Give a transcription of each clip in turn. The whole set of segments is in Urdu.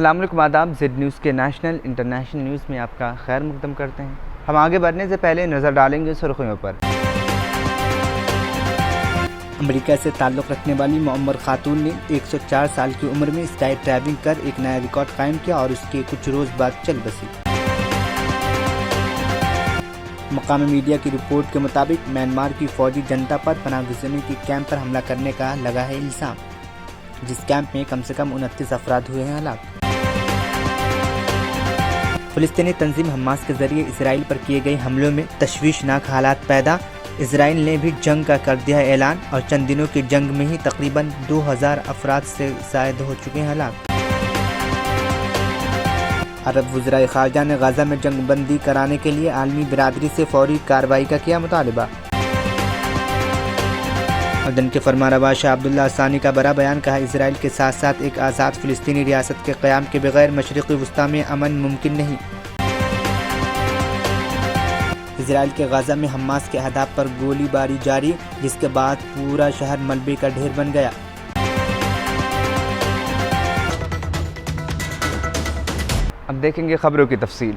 السلام علیکم، آداب۔ زد نیوز کے نیشنل انٹرنیشنل نیوز میں آپ کا خیر مقدم کرتے ہیں۔ ہم آگے بڑھنے سے پہلے نظر ڈالیں گے سرخیوں پر۔ امریکہ سے تعلق رکھنے والی معمر خاتون نے 104 سال کی عمر میں اسکائی ڈرائیونگ کر ایک نیا ریکارڈ قائم کیا اور اس کے کچھ روز بعد چل بسی۔ مقامی میڈیا کی رپورٹ کے مطابق میانمار کی فوجی جنتا پر پناہ گزینوں کے کیمپ پر حملہ کرنے کا لگا ہے الزام، جس کیمپ میں کم سے کم 29 افراد ہوئے ہیں ہلاک۔ فلسطینی تنظیم حماس کے ذریعے اسرائیل پر کیے گئے حملوں میں تشویشناک حالات پیدا، اسرائیل نے بھی جنگ کا کر دیا اعلان اور چند دنوں کی جنگ میں ہی تقریباً 2000 افراد سے زائد ہو چکے ہیں ہلاک۔ عرب وزرائے خارجہ نے غزہ میں جنگ بندی کرانے کے لیے عالمی برادری سے فوری کارروائی کا کیا مطالبہ۔ اردن کے فرمانروا شاہ عبداللہ ثانی کا بڑا بیان، کہا اسرائیل کے ساتھ ساتھ ایک آزاد فلسطینی ریاست کے قیام کے بغیر مشرقی وسطی میں امن ممکن نہیں۔ اسرائیل کے غزہ میں حماس کے اہداف پر گولی باری جاری، جس کے بعد پورا شہر ملبے کا ڈھیر بن گیا۔ اب دیکھیں گے خبروں کی تفصیل۔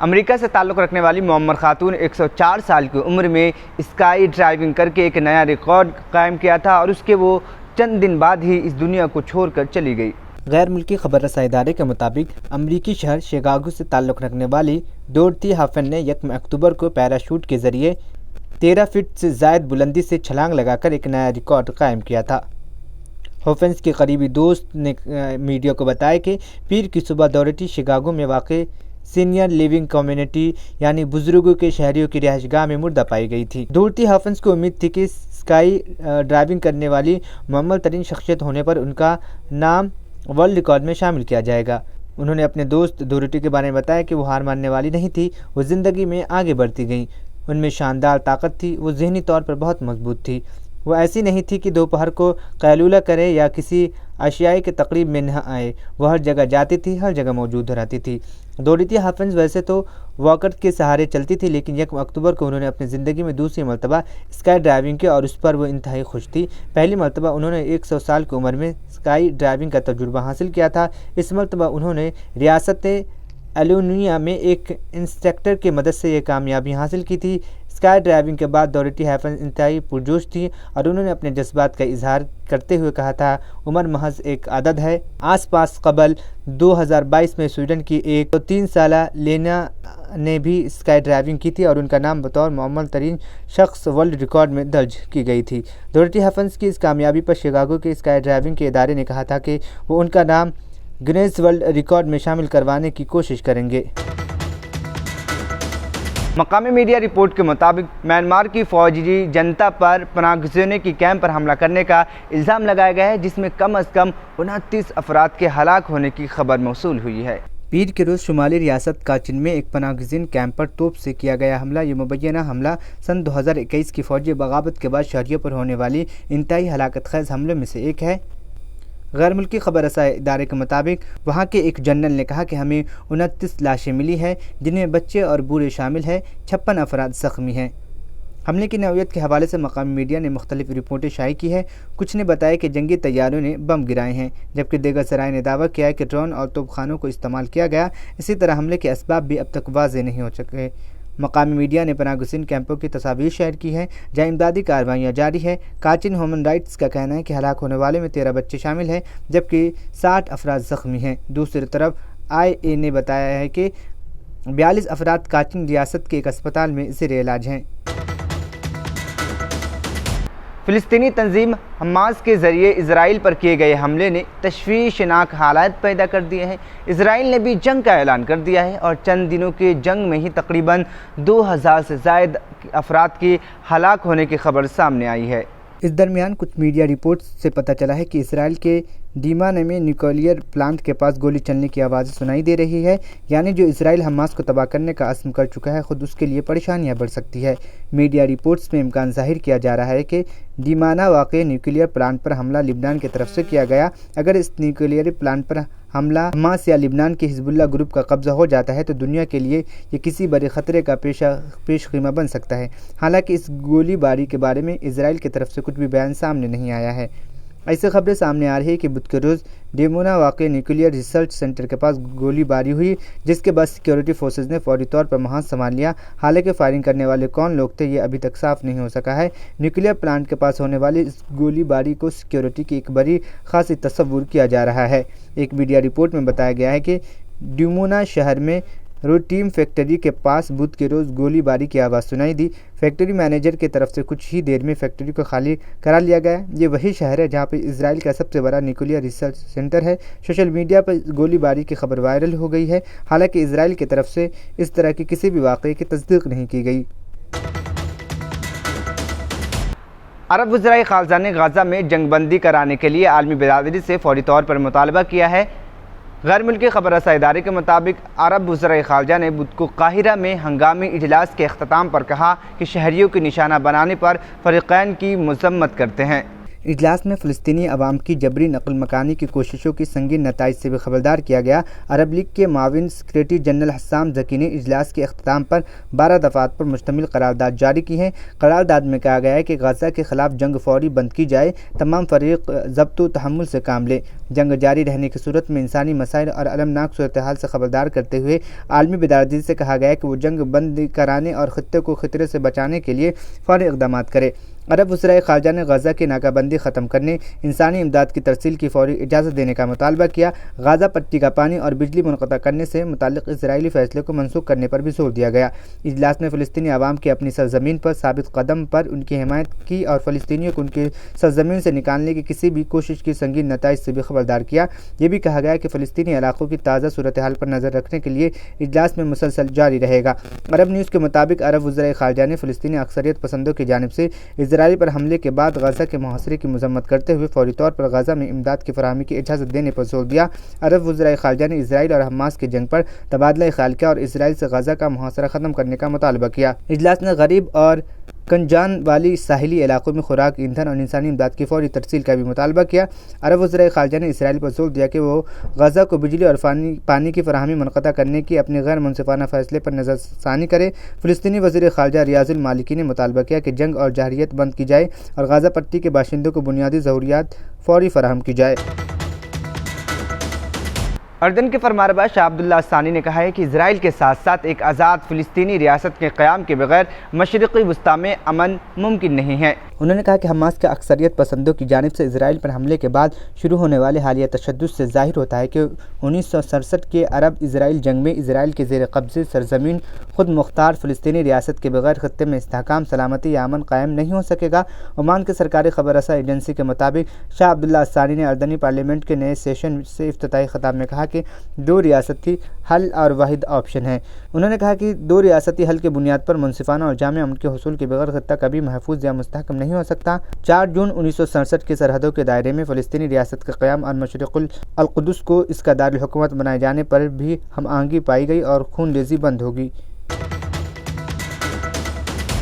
امریکہ سے تعلق رکھنے والی معمر خاتون 104 سال کی عمر میں اسکائی ڈرائیونگ کر کے ایک نیا ریکارڈ قائم کیا تھا اور اس کے وہ چند دن بعد ہی اس دنیا کو چھوڑ کر چلی گئی۔ غیر ملکی خبر رساں ادارے کے مطابق امریکی شہر شکاگو سے تعلق رکھنے والی ڈورتھی ہافن نے 1 اکتوبر کو پیراشوٹ کے ذریعے 13 فٹ سے زائد بلندی سے چھلانگ لگا کر ایک نیا ریکارڈ قائم کیا تھا۔ ہوفنس کے قریبی دوست نے میڈیا کو بتایا کہ پیر کی صبح ڈورتھی شکاگو میں واقع سینئر لیونگ کمیونٹی یعنی بزرگوں کے شہریوں کی رہائش گاہ میں مردہ پائی گئی تھی۔ ڈورتھی ہافنس کو امید تھی کہ اسکائی ڈرائیونگ کرنے والی معمر ترین شخصیت ہونے پر ان کا نام ورلڈ ریکارڈ میں شامل کیا جائے گا۔ انہوں نے اپنے دوست ڈورتھی کے بارے میں بتایا کہ وہ ہار ماننے والی نہیں تھی، وہ زندگی میں آگے بڑھتی گئیں، ان میں شاندار طاقت تھی، وہ ذہنی طور پر بہت مضبوط تھی، وہ ایسی نہیں تھی کہ دوپہر کو قیلولہ کرے یا کسی اشیاء کے تقریب میں نہ آئے، وہ ہر جگہ جاتی تھی، ہر جگہ موجود رہتی تھی۔ ڈورتھی ہافنس ویسے تو واکر کے سہارے چلتی تھی، لیکن 1 اکتوبر کو انہوں نے اپنی زندگی میں دوسری مرتبہ اسکائی ڈرائیونگ کی اور اس پر وہ انتہائی خوش تھی۔ پہلی مرتبہ انہوں نے 100 سال کی عمر میں اسکائی ڈرائیونگ کا تجربہ حاصل کیا تھا۔ اس مرتبہ انہوں نے ریاست ایلونیا میں ایک انسٹرکٹر کی مدد سے یہ کامیابی حاصل کی تھی۔ اسکائی ڈرائیونگ کے بعد ڈورتھی ہافنس انتہائی پرجوش تھی اور انہوں نے اپنے جذبات کا اظہار کرتے ہوئے کہا تھا، عمر محض ایک عدد ہے۔ آس پاس قبل 2022 میں سویڈن کی ایک 3 سالہ لینا نے بھی اسکائی ڈرائیونگ کی تھی اور ان کا نام بطور معمر ترین شخص ورلڈ ریکارڈ میں درج کی گئی تھی۔ ڈورتھی ہافنس کی اس کامیابی پر شکاگو کے اسکائی ڈرائیونگ کے ادارے نے کہا تھا کہ وہ ان کا نام گنیز ورلڈ ریکارڈ میں شامل کروانے کی کوشش کریں گے۔ مقامی میڈیا رپورٹ کے مطابق میانمار کی فوجی جنتا پر پناہ گزینوں کی کیمپ پر حملہ کرنے کا الزام لگایا گیا ہے، جس میں کم از کم 29 افراد کے ہلاک ہونے کی خبر موصول ہوئی ہے۔ پیر کے روز شمالی ریاست کاچن میں ایک پناہ گزین کیمپ پر توپ سے کیا گیا حملہ۔ یہ مبینہ حملہ سن 2021 کی فوجی بغاوت کے بعد شہریوں پر ہونے والی انتہائی ہلاکت خیز حملوں میں سے ایک ہے۔ غیر ملکی خبر رساں ادارے کے مطابق وہاں کے ایک جنرل نے کہا کہ ہمیں 29 لاشیں ملی ہیں، جن میں بچے اور بوڑھے شامل ہیں، 56 افراد زخمی ہیں۔ حملے کی نوعیت کے حوالے سے مقامی میڈیا نے مختلف رپورٹیں شائع کی ہیں۔ کچھ نے بتایا کہ جنگی طیاروں نے بم گرائے ہیں، جبکہ دیگر ذرائع نے دعویٰ کیا ہے کہ ڈرون اور توپ خانوں کو استعمال کیا گیا۔ اسی طرح حملے کے اسباب بھی اب تک واضح نہیں ہو سکے۔ مقامی میڈیا نے پناہ گزین کیمپوں کی تصاویر شیئر کی ہیں، جہاں امدادی کارروائیاں جاری ہیں۔ کاچن ہیومن رائٹس کا کہنا ہے کہ ہلاک ہونے والے میں 13 بچے شامل ہیں، جبکہ 60 افراد زخمی ہیں۔ دوسری طرف IA نے بتایا ہے کہ 42 افراد کاچن ریاست کے ایک اسپتال میں زیر علاج ہیں۔ فلسطینی تنظیم حماس کے ذریعے اسرائیل پر کیے گئے حملے نے تشویشناک حالات پیدا کر دیے ہیں۔ اسرائیل نے بھی جنگ کا اعلان کر دیا ہے اور چند دنوں کے جنگ میں ہی تقریباً 2000 سے زائد افراد کی ہلاک ہونے کی خبر سامنے آئی ہے۔ اس درمیان کچھ میڈیا رپورٹس سے پتہ چلا ہے کہ اسرائیل کے ڈیمانا میں نیوکلیئر پلانٹ کے پاس گولی چلنے کی آوازیں سنائی دے رہی ہے، یعنی جو اسرائیل حماس کو تباہ کرنے کا عزم کر چکا ہے، خود اس کے لیے پریشانیاں بڑھ سکتی ہے۔ میڈیا رپورٹس میں امکان ظاہر کیا جا رہا ہے کہ ڈیمانا واقع نیوکلیئر پلانٹ پر حملہ لبنان کی طرف سے کیا گیا۔ اگر اس نیوکلیئر پلانٹ پر حملہ حماس یا لبنان کے حزب اللہ گروپ کا قبضہ ہو جاتا ہے تو دنیا کے لیے یہ کسی بڑے خطرے کا پیش خیمہ بن سکتا ہے۔ حالانکہ اس گولی باری کے بارے میں اسرائیل کی طرف سے کچھ بھی بیان سامنے نہیں آیا ہے۔ ایسی خبریں سامنے آ رہی ہے کہ بدھ کے روز ڈیمونا واقع نیوکلیئر ریسرچ سینٹر کے پاس گولی باری ہوئی، جس کے بعد سیکیورٹی فورسز نے فوری طور پر محاذ سنبھال لیا۔ حالانکہ فائرنگ کرنے والے کون لوگ تھے یہ ابھی تک صاف نہیں ہو سکا ہے۔ نیوکلیئر پلانٹ کے پاس ہونے والی اس گولی باری کو سیکیورٹی کی ایک بڑی خاصی تصور کیا جا رہا ہے۔ ایک میڈیا رپورٹ میں بتایا گیا ہے کہ ڈیمونا شہر میں روٹیم فیکٹری کے پاس بدھ کے روز گولی باری کی آواز سنائی دی۔ فیکٹری مینیجر کی طرف سے کچھ ہی دیر میں فیکٹری کو خالی کرا لیا گیا۔ یہ وہی شہر ہے جہاں پہ اسرائیل کا سب سے بڑا نیوکلیئر ریسرچ سینٹر ہے۔ سوشل میڈیا پر گولی باری کی خبر وائرل ہو گئی ہے، حالانکہ اسرائیل کی طرف سے اس طرح کی کسی بھی واقعے کی تصدیق نہیں کی گئی۔ عرب وزرائے خارجہ نے غزہ میں جنگ بندی کرانے کے لیے عالمی برادری سے فوری طور پر مطالبہ کیا ہے۔ غیر ملکی خبر رساں ادارے کے مطابق عرب وزرائے خارجہ نے بدھ کو قاہرہ میں ہنگامی اجلاس کے اختتام پر کہا کہ شہریوں کی نشانہ بنانے پر فریقین کی مذمت کرتے ہیں۔ اجلاس میں فلسطینی عوام کی جبری نقل مکانی کی کوششوں کی سنگین نتائج سے بھی خبردار کیا گیا۔ عرب لیگ کے معاون سیکریٹری جنرل حسام ذکی نے اجلاس کے اختتام پر 12 دفعات پر مشتمل قرارداد جاری کی ہے۔ قرارداد میں کہا گیا ہے کہ غزہ کے خلاف جنگ فوری بند کی جائے، تمام فریق ضبط و تحمل سے کام لے، جنگ جاری رہنے کی صورت میں انسانی مسائل اور المناک صورتحال سے خبردار کرتے ہوئے عالمی برادری سے کہا گیا ہے کہ وہ جنگ بند کرانے اور خطے کو خطرے سے بچانے کے لیے فوری اقدامات کرے۔ عرب وزرائے خارجہ نے غزہ کی ناکہ بندی ختم کرنے، انسانی امداد کی ترسیل کی فوری اجازت دینے کا مطالبہ کیا۔ غزہ پٹی کا پانی اور بجلی منقطع کرنے سے متعلق اسرائیلی فیصلے کو منسوخ کرنے پر بھی زور دیا گیا۔ اجلاس میں فلسطینی عوام کی اپنی سرزمین پر ثابت قدم پر ان کی حمایت کی اور فلسطینیوں کو ان کی سرزمین سے نکالنے کی کسی بھی کوشش کی سنگین نتائج سے بھی خبردار کیا۔ یہ بھی کہا گیا کہ فلسطینی علاقوں کی تازہ صورتحال پر نظر رکھنے کے لیے اجلاس میں مسلسل جاری رہے گا۔ عرب نیوز کے مطابق عرب وزرائے خارجہ نے فلسطینی اکثریت پسندوں کی جانب سے اسرائیل پر حملے کے بعد غزہ کے محاصرے کی مذمت کرتے ہوئے فوری طور پر غزہ میں امداد کی فراہمی کی اجازت دینے پر زور دیا۔ عرب وزرائے خارجہ نے اسرائیل اور حماس کی جنگ پر تبادلہ خیال کیا اور اسرائیل سے غزہ کا محاصرہ ختم کرنے کا مطالبہ کیا۔ اجلاس نے غریب اور کنجان والی ساحلی علاقوں میں خوراک، ایندھن اور انسانی امداد کی فوری ترسیل کا بھی مطالبہ کیا۔ عرب وزرائے خارجہ نے اسرائیل پر زور دیا کہ وہ غزہ کو بجلی اور پانی کی فراہمی منقطع کرنے کی اپنے غیر منصفانہ فیصلے پر نظر ثانی کرے۔ فلسطینی وزیر خارجہ ریاض المالکی نے مطالبہ کیا کہ جنگ اور جارحیت بند کی جائے اور غزہ پٹی کے باشندوں کو بنیادی ضروریات فوری فراہم کی جائے۔ اردن کے فرمانروا شاہ عبداللہ الثانی نے کہا ہے کہ اسرائیل کے ساتھ ساتھ ایک آزاد فلسطینی ریاست کے قیام کے بغیر مشرقی وسطیٰ میں امن ممکن نہیں ہے۔ انہوں نے کہا کہ حماس کے اکثریت پسندوں کی جانب سے اسرائیل پر حملے کے بعد شروع ہونے والے حالیہ تشدد سے ظاہر ہوتا ہے کہ 1967 کے عرب اسرائیل جنگ میں اسرائیل کے زیر قبضے سرزمین خود مختار فلسطینی ریاست کے بغیر خطے میں استحکام، سلامتی یا امن قائم نہیں ہو سکے گا۔ عمان کے سرکاری خبر رساں ایجنسی کے مطابق شاہ عبداللہ الثانی نے اردنی پارلیمنٹ کے نئے سیشن سے افتتاحی خطاب میں کہا کہ 2 ریاستی حل اور واحد آپشن ہے۔ انہوں نے کہا کہ 2 ریاستی حل کی بنیاد پر منصفانہ اور جامع امن کے حصول کے بغیر خطہ کبھی محفوظ یا مستحکم نہیں ہو سکتا۔ 4 جون 1967 کی سرحدوں کے دائرے میں فلسطینی ریاست کا قیام اور مشرق القدس کو اس کا دارالحکومت بنائے جانے پر بھی ہم آہنگی پائی گئی اور خون ریزی بند ہوگی۔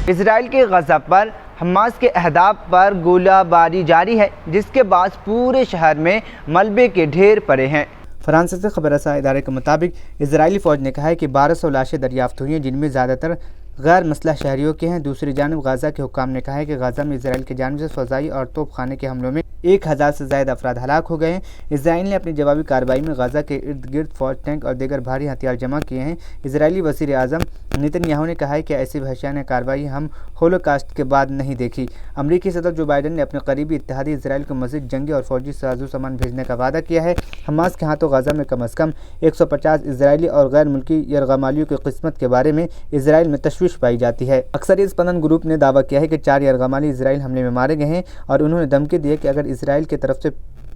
اسرائیل کے غزہ پر حماس کے اہداف پر گولہ باری جاری ہے، جس کے باعث پورے شہر میں ملبے کے ڈھیر پڑے ہیں۔ فرانسیسی خبر رساں ادارے کے مطابق اسرائیلی فوج نے کہا ہے کہ 1200 لاشیں دریافت ہوئی ہیں، جن میں زیادہ تر غیر مسلح شہریوں کے ہیں۔ دوسری جانب غزہ کے حکام نے کہا ہے کہ غزہ میں اسرائیل کی جانب سے فضائی اور توپ خانے کے حملوں میں 1000 سے زائد افراد ہلاک ہو گئے ہیں۔ اسرائیل نے اپنی جوابی کارروائی میں غزہ کے ارد گرد فوج، ٹینک اور دیگر بھاری ہتھیار جمع کیے ہیں۔ اسرائیلی وزیر اعظم نیتن یاہو نے کہا ہے کہ ایسی وحشیانہ کارروائی ہم ہولوکاسٹ کے بعد نہیں دیکھی۔ امریکی صدر جو بائیڈن نے اپنے قریبی اتحادی اسرائیل کو مزید جنگی اور فوجی ساز و سامان بھیجنے کا وعدہ کیا ہے۔ حماس کے ہاتھوں غزہ میں کم از کم 150 اسرائیلی اور غیر ملکی یرغمالیوں کی قسمت کے بارے میں اسرائیل میں تشویش پائی جاتی ہے۔ اکثریت پسند گروپ نے دعویٰ کیا ہے کہ 4 یرغمالی اسرائیل حملے میں مارے گئے ہیں اور انہوں نے دھمکی دی ہے کہ اگر اسرائیل کی طرف سے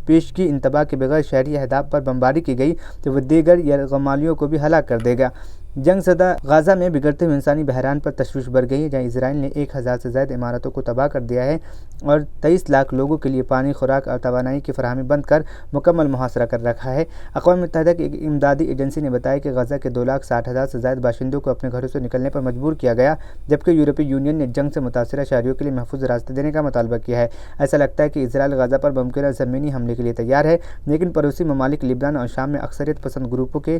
پیشگی انتباہ کے بغیر شہری اہداف پر بمباری کی گئی تو وہ دیگر یرغمالیوں کو بھی ہلاک کر دے گا۔ جنگ زدہ غزہ میں بگڑتے ہوئے انسانی بحران پر تشویش بڑھ گئی ہے، جہاں اسرائیل نے 1000 سے زائد عمارتوں کو تباہ کر دیا ہے اور 23 لاکھ لوگوں کے لیے پانی، خوراک اور توانائی کی فراہمی بند کر مکمل محاصرہ کر رکھا ہے۔ اقوام متحدہ کی ایک امدادی ایجنسی نے بتایا کہ غزہ کے 2,60,000 سے زائد باشندوں کو اپنے گھروں سے نکلنے پر مجبور کیا گیا، جبکہ یورپی یونین نے جنگ سے متاثرہ شہریوں کے لیے محفوظ راستے دینے کا مطالبہ کیا ہے۔ ایسا لگتا ہے کہ اسرائیل غزہ پر ممکنہ زمینی حملے کے لیے تیار ہے، لیکن پڑوسی ممالک لبنان اور شام میں اکثریت پسند گروپوں کے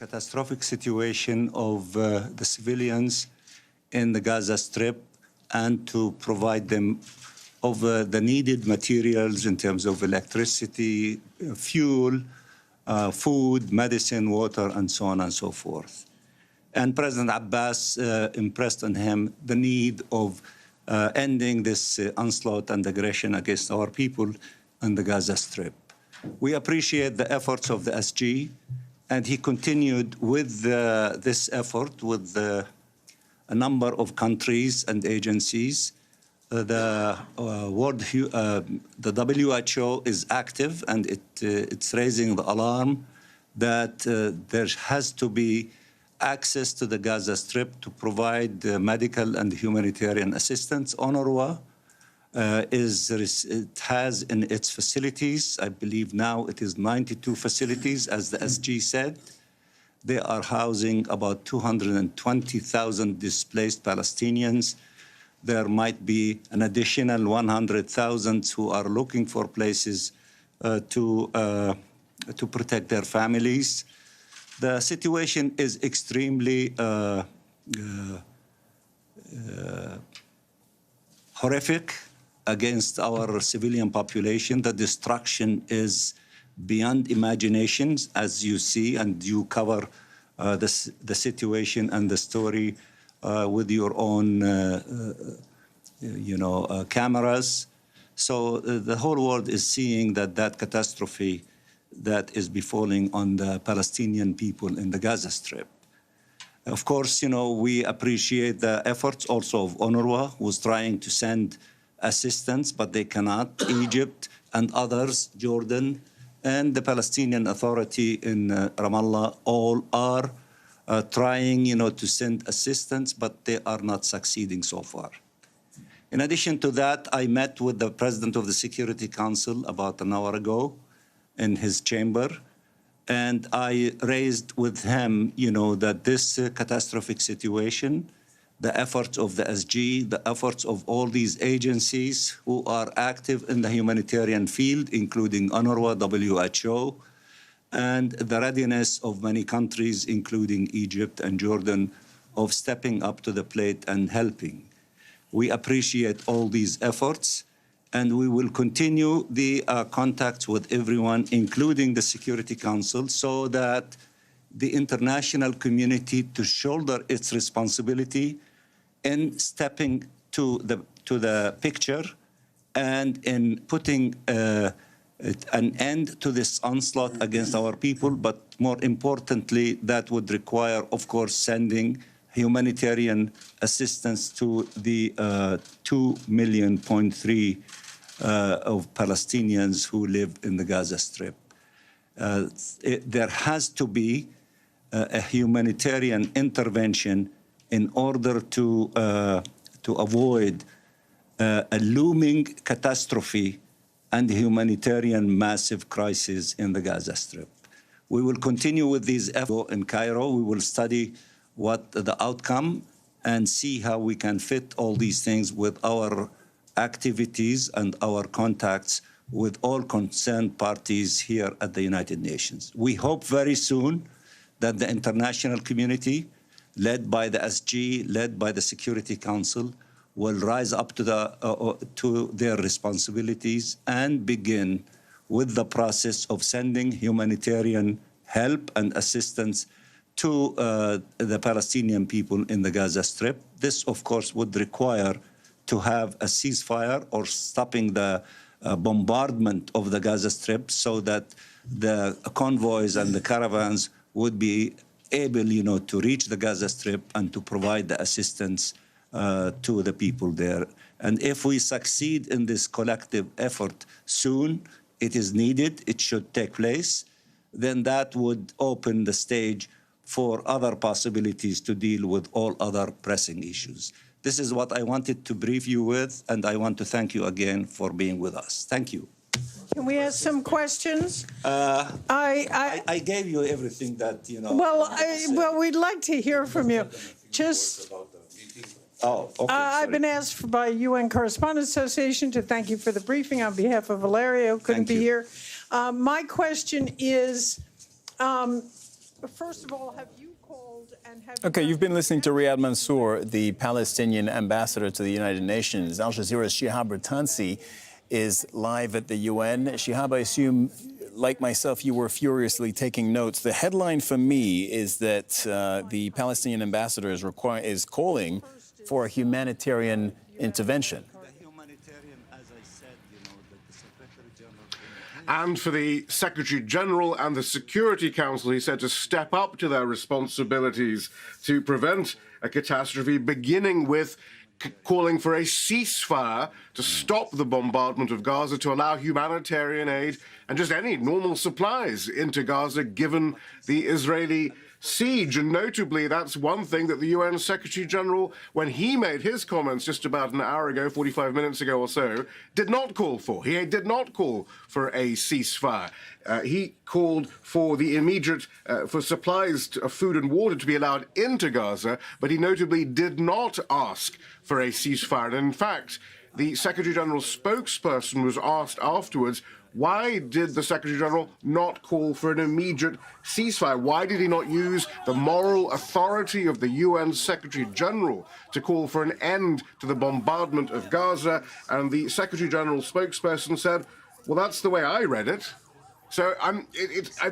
Catastrophic situation of the civilians in the Gaza Strip, and to provide them of the needed materials in terms of electricity, fuel, food, medicine, water, and so on and so forth. And President Abbas impressed on him the need of ending this onslaught and aggression against our people in the Gaza Strip. We appreciate the efforts of the SG, and he continued with this effort with a number of countries and agencies. The WHO is active, and it's raising the alarm that there has to be access to the Gaza Strip to provide medical and humanitarian assistance. UNRWA it has in its facilities, I believe now it is 92 facilities, as the SG said. They are housing about 220,000 displaced Palestinians. There might be an additional 100,000 who are looking for places to protect their families. The situation is extremely horrific against our civilian population. The destruction is beyond imagination, as you see, and you cover the situation and the story with your own, cameras. So the whole world is seeing that catastrophe that is befalling on the Palestinian people in the Gaza Strip. Of course, we appreciate the efforts also of UNRWA, who's trying to send assistance, but they cannot. Egypt and others, Jordan, and the Palestinian Authority in Ramallah, all are trying, to send assistance, but they are not succeeding so far. In addition to that, I met with the President of the Security Council about an hour ago in his chamber, and I raised with him, that this catastrophic situation, the efforts of the SG, the efforts of all these agencies who are active in the humanitarian field, including UNRWA, WHO, and the readiness of many countries, including Egypt and Jordan, of stepping up to the plate and helping. We appreciate all these efforts, and we will continue the contacts with everyone, including the Security Council, so that the international community to shoulder its responsibility in stepping to the picture and in putting an end to this onslaught against our people. But more importantly, that would require, of course, sending humanitarian assistance to the 2.3 million of Palestinians who live in the Gaza Strip. There has to be a humanitarian intervention in order to avoid a looming catastrophe and humanitarian massive crisis in the Gaza Strip. We will continue with these efforts in Cairo. We will study what the outcome and see how we can fit all these things with our activities and our contacts with all concerned parties here at the United Nations. We hope very soon that the international community, led by the SG, led by the Security Council, will rise up to their responsibilities and begin with the process of sending humanitarian help and assistance to the Palestinian people in the Gaza Strip. This, of course, would require to have a ceasefire or stopping the bombardment of the Gaza Strip so that the convoys and the caravans would be able, to reach the Gaza Strip and to provide the assistance to the people there. And if we succeed in this collective effort soon, it is needed, it should take place, then that would open the stage for other possibilities to deal with all other pressing issues. This is what I wanted to brief you with, and I want to thank you again for being with us. Thank you. Can we ask some questions? I gave you everything that, you know. Well, we'd like to hear from you. Just, Oh, okay. I've been asked by UN Correspondents Association to thank you for the briefing on behalf of Valerio, who couldn't Thank be you. here. My question is, first of all, have you called and have you Okay, done- you've been listening to Riyad Mansour, the Palestinian ambassador to the United Nations. Al Jazeera's Shihab Rattansi is live at the UN. Shihab, I assume, like myself, you were furiously taking notes. The headline for me is that the Palestinian ambassador is calling for a humanitarian intervention. And for the Secretary General and the Security Council, he said, to step up to their responsibilities to prevent a catastrophe, beginning with calling for a ceasefire to stop the bombardment of Gaza, to allow humanitarian aid and just any normal supplies into Gaza, given the Israeli siege. And notably, that's one thing that the UN Secretary General, when he made his comments just about an hour ago, 45 minutes ago or so, did not call for. He did not call for a ceasefire. He called for the immediate, for supplies of food and water to be allowed into Gaza, but he notably did not ask for a ceasefire. And in fact, the Secretary General's spokesperson was asked afterwards, why did the Secretary General not call for an immediate ceasefire? Why did he not use the moral authority of the UN Secretary General to call for an end to the bombardment of Gaza? And the Secretary General's spokesperson said, well, that's the way I read it. So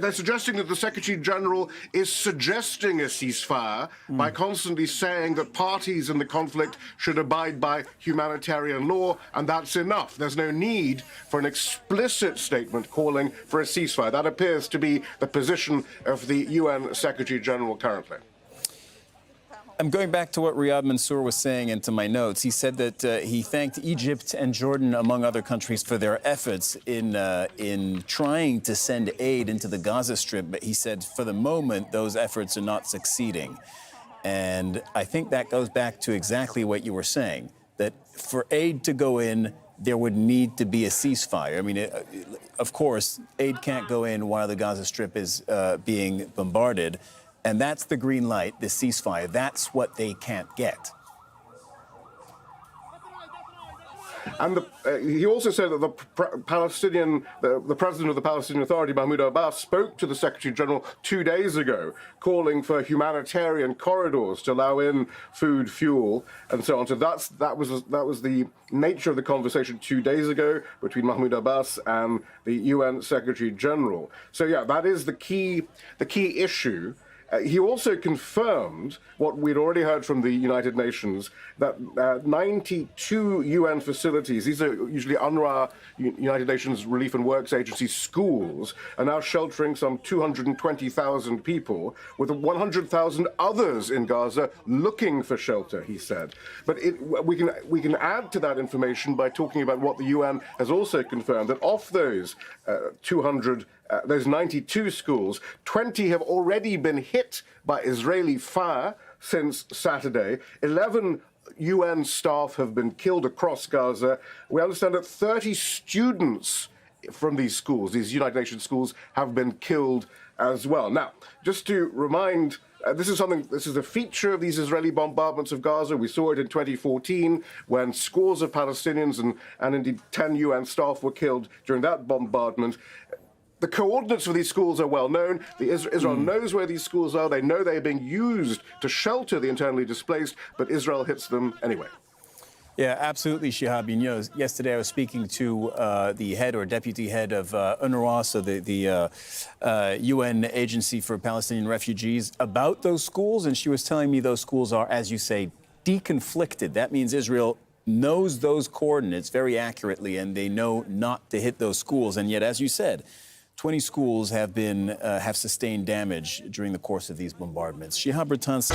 they're suggesting that the Secretary General is suggesting a ceasefire by constantly saying that parties in the conflict should abide by humanitarian law, and that's enough. There's no need for an explicit statement calling for a ceasefire. That appears to be the position of the UN Secretary General currently. I'm going back to what Riyad Mansour was saying into my notes. He said that he thanked Egypt and Jordan, among other countries, for their efforts in trying to send aid into the Gaza Strip. But he said, for the moment, those efforts are not succeeding. And I think that goes back to exactly what you were saying, that for aid to go in, there would need to be a ceasefire. I mean, of course, aid can't go in while the Gaza Strip is being bombarded. And that's the green light, the ceasefire. That's what they can't get. And he also said that the president of the Palestinian Authority, Mahmoud Abbas, spoke to the Secretary General 2 days ago, calling for humanitarian corridors to allow in food, fuel, and so on. So that was the nature of the conversation 2 days ago between Mahmoud Abbas and the UN Secretary General. So yeah, that is the key issue. He also confirmed what we'd already heard from the United Nations, that 92 UN facilities, these are usually UNRWA, United Nations Relief and Works Agency schools, are now sheltering some 220,000 people, with 100,000 others in Gaza looking for shelter, he said. But we can add to that information by talking about what the UN has also confirmed, that of those those 92 schools, 20 have already been hit by Israeli fire since Saturday. 11 UN staff have been killed across Gaza. We understand that 30 students from these schools, these United Nations schools, have been killed as well. Now, just to remind, this is a feature of these Israeli bombardments of Gaza. We saw it in 2014 when scores of Palestinians and indeed 10 UN staff were killed during that bombardment. The coordinates for these schools are well known. Israel knows where these schools are. They know they're being used to shelter the internally displaced, but Israel hits them anyway. Yeah, absolutely, Shihab. You know, yesterday I was speaking to the head or deputy head of UNRWA, so the UN Agency for Palestinian Refugees, about those schools, and she was telling me those schools are, as you say, deconflicted. That means Israel knows those coordinates very accurately, and they know not to hit those schools. And yet, as you said, 20 schools have sustained damage during the course of these bombardments. Shihab Rattansi.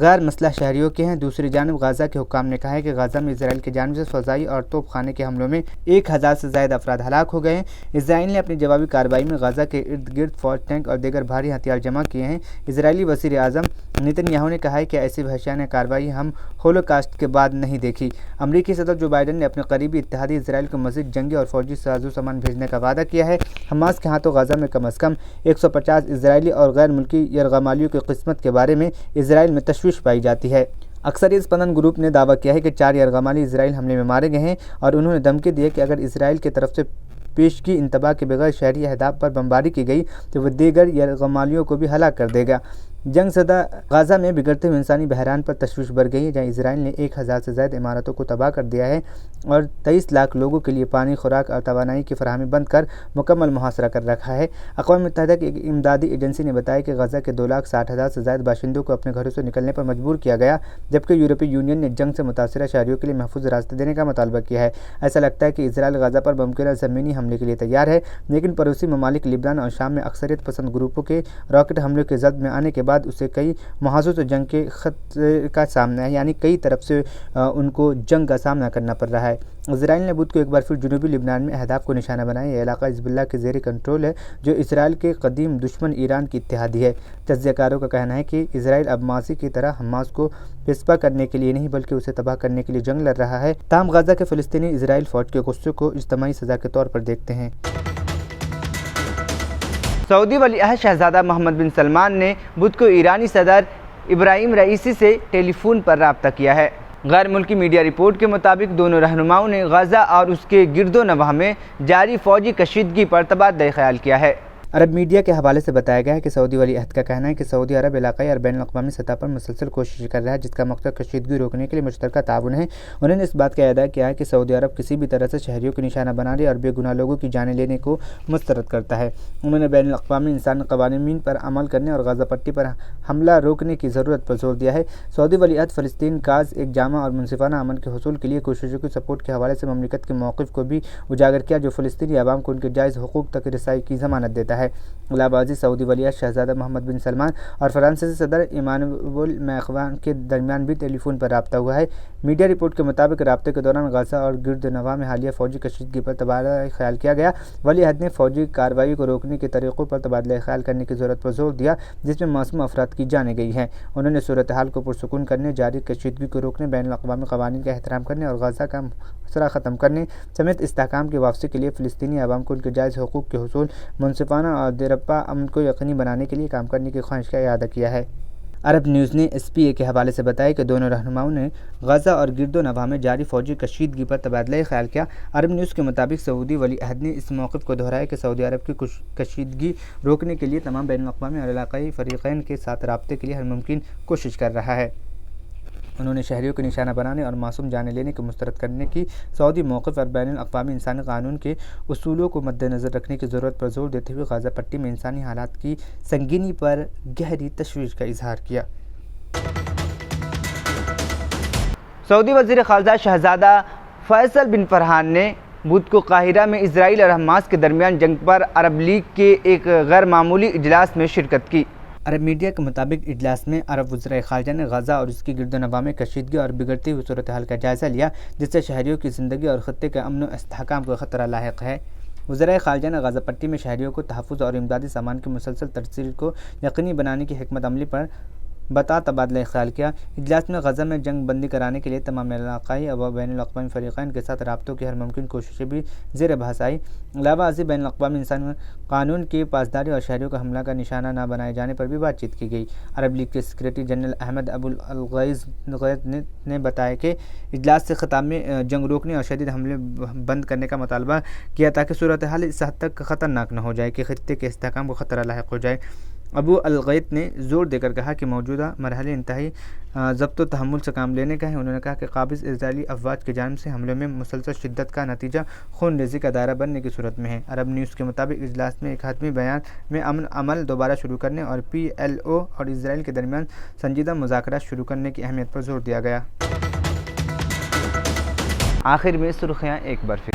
غیر مسلح شہریوں کے ہیں۔ دوسری جانب غزہ کے حکام نے کہا ہے کہ غزہ میں اسرائیل کی جانب سے فضائی اور توپ خانے کے حملوں میں 1000 سے زائد افراد ہلاک ہو گئے ہیں۔ اسرائیل نے اپنی جوابی کارروائی میں غزہ کے ارد گرد فوج، ٹینک اور دیگر بھاری ہتھیار جمع کیے ہیں۔ اسرائیلی وزیر اعظم نیتن یاہو نے کہا ہے کہ ایسی وحشیانہ کارروائی ہم ہولوکاسٹ کے بعد نہیں دیکھی۔ امریکی صدر جو بائیڈن نے اپنے قریبی اتحادی اسرائیل کو مزید جنگی اور فوجی سازو سامان بھیجنے کا وعدہ کیا ہے۔ حماس کے ہاتھوں غزہ میں کم از کم 150 اسرائیلی اور غیر ملکی یرغمالیوں کی قسمت کے بارے میں اسرائیل میں تشویش پائی جاتی ہے۔ اکثریت اسپندن گروپ نے دعویٰ کیا ہے کہ 4 یرغمالی اسرائیل حملے میں مارے گئے ہیں اور انہوں نے دھمکی دی ہے کہ اگر اسرائیل کی طرف سے پیشگی انتباہ کے بغیر شہری اہداف پر بمباری کی گئی تو وہ دیگر یرغمالیوں کو بھی ہلاک کر دے گا۔ جنگ زدہ غزہ میں بگڑتے ہوئے انسانی بحران پر تشویش بڑھ گئی ہے، جہاں اسرائیل نے 1000 سے زائد عمارتوں کو تباہ کر دیا ہے اور 23 لاکھ لوگوں کے لیے پانی، خوراک اور توانائی کی فراہمی بند کر مکمل محاصرہ کر رکھا ہے۔ اقوام متحدہ کی ایک امدادی ایجنسی نے بتایا کہ غزہ کے 2,60,000 سے زائد باشندوں کو اپنے گھروں سے نکلنے پر مجبور کیا گیا، جبکہ یورپی یونین نے جنگ سے متاثرہ شہریوں کے لیے محفوظ راستے دینے کا مطالبہ کیا ہے۔ ایسا لگتا ہے کہ اسرائیل غزہ پر ممکنہ زمینی حملے کے لیے تیار ہے، لیکن پڑوسی ممالک لبنان اور شام میں اکثریت پسند گروپوں کے راکٹ حملوں کے زد میں آنے کے بعد اسے کئی محاذوں سے جنگ کے خطرے کا سامنا ہے، یعنی کئی طرف سے ان کو جنگ کا سامنا کرنا پڑ رہا ہے۔ اسرائیل نے بدھ کو ایک بار پھر جنوبی لبنان میں اہداف کو نشانہ بنایا۔ یہ علاقہ حزب اللہ کے زیر کنٹرول ہے، جو اسرائیل کے قدیم دشمن ایران کی اتحادی ہے۔ تجزیہ کاروں کا کہنا ہے کہ اسرائیل اب ماضی کی طرح حماس کو پسپا کرنے کے لیے نہیں بلکہ اسے تباہ کرنے کے لیے جنگ لڑ رہا ہے۔ تاہم غزہ کے فلسطینی اسرائیل فوج کے غصے کو اجتماعی سزا کے طور پر دیکھتے ہیں۔ سعودی ولی عہد شہزادہ محمد بن سلمان نے بدھ کو ایرانی صدر ابراہیم رئیسی سے ٹیلی فون پر رابطہ کیا ہے۔ غیر ملکی میڈیا رپورٹ کے مطابق دونوں رہنماؤں نے غزہ اور اس کے گرد و نواح میں جاری فوجی کشیدگی پر تبادلہ خیال کیا ہے۔ عرب میڈیا کے حوالے سے بتایا گیا ہے کہ سعودی ولی عہد کا کہنا ہے کہ سعودی عرب علاقائی اور بین الاقوامی سطح پر مسلسل کوشش کر رہا ہے، جس کا مقصد کشیدگی روکنے کے لیے مشترکہ تعاون ہے۔ انہوں نے اس بات کا اعادہ کیا ہے کہ سعودی عرب کسی بھی طرح سے شہریوں کو نشانہ بنانے اور بے گناہ لوگوں کی جانیں لینے کو مسترد کرتا ہے۔ انہوں نے بین الاقوامی انسانی قوانین پر عمل کرنے اور غزہ پٹی پر حملہ روکنے کی ضرورت پر زور دیا ہے۔ سعودی ولی عہد فلسطین کاز ایک جامع اور منصفانہ امن کے حصول کے لیے کوششوں کی سپورٹ کے حوالے سے مملکت کے موقف کو بھی اجاگر کیا، جو فلسطینی عوام کو ان کے جائز حقوق تک رسائی کی ضمانت دیتا ہے۔ سعودی ولی عہد شہزادہ محمد بن سلمان اور فرانسیسی صدر ایمانوئل میخوان کے درمیان بھی ٹیلی فون پر رابطہ ہوا ہے۔ میڈیا رپورٹ کے مطابق رابطے کے دوران غزہ اور گرد نواح میں حالیہ فوجی کشیدگی پر تبادلہ خیال کیا گیا۔ ولی عہد نے فوجی کارروائی کو روکنے کے طریقوں پر تبادلہ خیال کرنے کی ضرورت پر زور دیا، جس میں معصوم افراد کی جانیں گئی ہیں۔ انہوں نے صورتحال کو پرسکون کرنے، جاری کشیدگی کو روکنے، بین الاقوامی قوانین کا احترام کرنے اور غزہ کا محاصرہ ختم کرنے سمیت استحکام کی واپسی کے لیے فلسطینی عوام کو ان کے جائز حقوق کے حصول، منصفانہ اور دیرپا امن کو یقینی بنانے کے لیے کام کرنے کی خواہش کا اعادہ کیا ہے۔ عرب نیوز نے ایس پی اے کے حوالے سے بتایا کہ دونوں رہنماؤں نے غزہ اور گرد و نواح میں جاری فوجی کشیدگی پر تبادلہ خیال کیا۔ عرب نیوز کے مطابق سعودی ولی عہد نے اس موقف کو دہرایا کہ سعودی عرب کی کشیدگی روکنے کے لیے تمام بین الاقوامی اور علاقائی فریقین کے ساتھ رابطے کے لیے ہر ممکن کوشش کر رہا ہے۔ انہوں نے شہریوں کو نشانہ بنانے اور معصوم جانیں لینے کو مسترد کرنے کی سعودی موقف اور بین الاقوامی انسانی قانون کے اصولوں کو مد نظر رکھنے کی ضرورت پر زور دیتے ہوئے غزہ پٹی میں انسانی حالات کی سنگینی پر گہری تشویش کا اظہار کیا۔ سعودی وزیر خارجہ شہزادہ فیصل بن فرحان نے بدھ کو قاہرہ میں اسرائیل اور حماس کے درمیان جنگ پر عرب لیگ کے ایک غیر معمولی اجلاس میں شرکت کی۔ عرب میڈیا کے مطابق اجلاس میں عرب وزرائے خارجہ نے غزہ اور اس کی گرد و نواح میں کشیدگی اور بگڑتی ہوئی صورتحال کا جائزہ لیا، جس سے شہریوں کی زندگی اور خطے کے امن و استحکام کو خطرہ لاحق ہے۔ وزرائے خارجہ نے غزہ پٹی میں شہریوں کو تحفظ اور امدادی سامان کی مسلسل ترسیل کو یقینی بنانے کی حکمت عملی پر بتا تبادلہ خیال کیا۔ اجلاس میں غزہ میں جنگ بندی کرانے کے لیے تمام علاقائی و بین الاقوامی فریقین کے ساتھ رابطوں کی ہر ممکن کوششیں بھی زیر بحث آئی۔ علاوہ ازیں بین الاقوامی انسانی قانون کی پاسداری اور شہریوں کو حملہ کا نشانہ نہ بنائے جانے پر بھی بات چیت کی گئی۔ عرب لیگ کے سیکریٹری جنرل احمد ابو الغیث نے بتایا کہ اجلاس سے خطاب میں جنگ روکنے اور شدید حملے بند کرنے کا مطالبہ کیا تاکہ صورتحال اس حد تک خطرناک نہ ہو جائے کہ خطے کے استحکام کو خطرہ لاحق ہو جائے۔ ابو الغیث نے زور دے کر کہا کہ موجودہ مرحلے انتہائی ضبط و تحمل سے کام لینے کا ہے۔ انہوں نے کہا کہ قابض اسرائیلی افواج کی جانب سے حملوں میں مسلسل شدت کا نتیجہ خون ریزی کا دائرہ بننے کی صورت میں ہے۔ عرب نیوز کے مطابق اجلاس میں ایک حتمی بیان میں امن عمل دوبارہ شروع کرنے اور پی ایل او اور اسرائیل کے درمیان سنجیدہ مذاکرات شروع کرنے کی اہمیت پر زور دیا گیا۔ آخر میں سرخیاں ایک بار پھر۔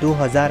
2000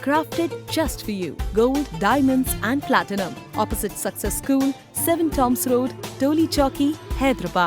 crafted just for you. Gold, diamonds and platinum. Opposite Success School, 7 Toms Road, Toli Chowki, Hyderabad.